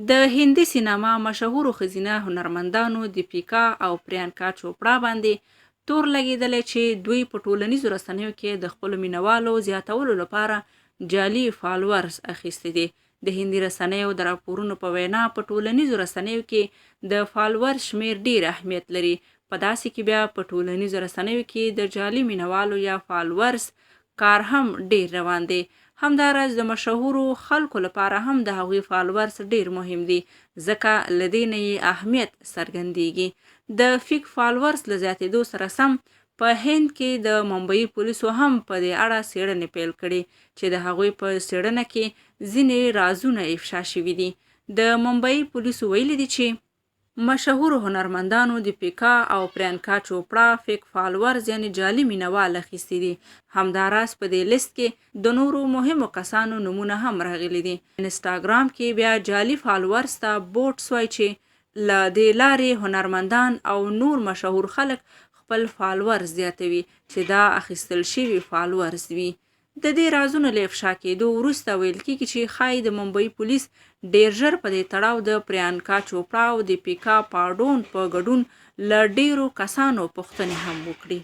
د هندي سینما مشهورو ښځینه هنرمندانو دیپیکا او پریانکا چوپړا باندې تور لګېدلی چې دوی په ټولنیزو رسنیو کې د خپلو مینوالو زیاتولو لپاره جعلي فالوورز اخیستي دي. د هندي رسنیو د راپورونو په وینا په ټولنیزو رسنیو کې د فالوور شمیر ډیر اهمیت لري. په داسې کې بیا په ټولنیزو رسنیو کې د جعلي مینوالو یا فالوورز کار هم ډیر روان دی. همداراز د مشهورو خلکو لپاره هم د هغوی فالوورز ډیر مهم دي، ځکه له دې نه یې اهمیت څرګندیږي. د فیک فالوورز له زیاتېدو سره سم په هند کې د ممبئی پولیسو هم په دې اړه څېړنې پیل کړي چې د هغوی په څېړنه کې ځینې رازونه افشا شوي دي. د ممبئی پولیسو ویلي دي چې مشهورو هنرمندانو دیپیکا او پریانکا چوپړا فیک فالوورز یعنی جعلي مینوال اخیستي دي. همداراز په دې لیست کې د نورو مهمو کسانو نومونه هم راغلي دي. انسټاګرام کې بیا جعلي فالوورز ته بوټس وایي چې له دې لارې هنرمندان او نور مشهور خلک خپل فالوورز زیاتوي چې دا اخیستل شوي فالوورز وي. د دې رازونو له افشا کېدو وروسته ویل کېږي چې ښایي د ممبئی پولیس ډیر ژر په دې تړاو د پریانکا چوپړا او دیپیکا پاډون په ګډون له ډیرو کسانو پوښتنې هم وکړي.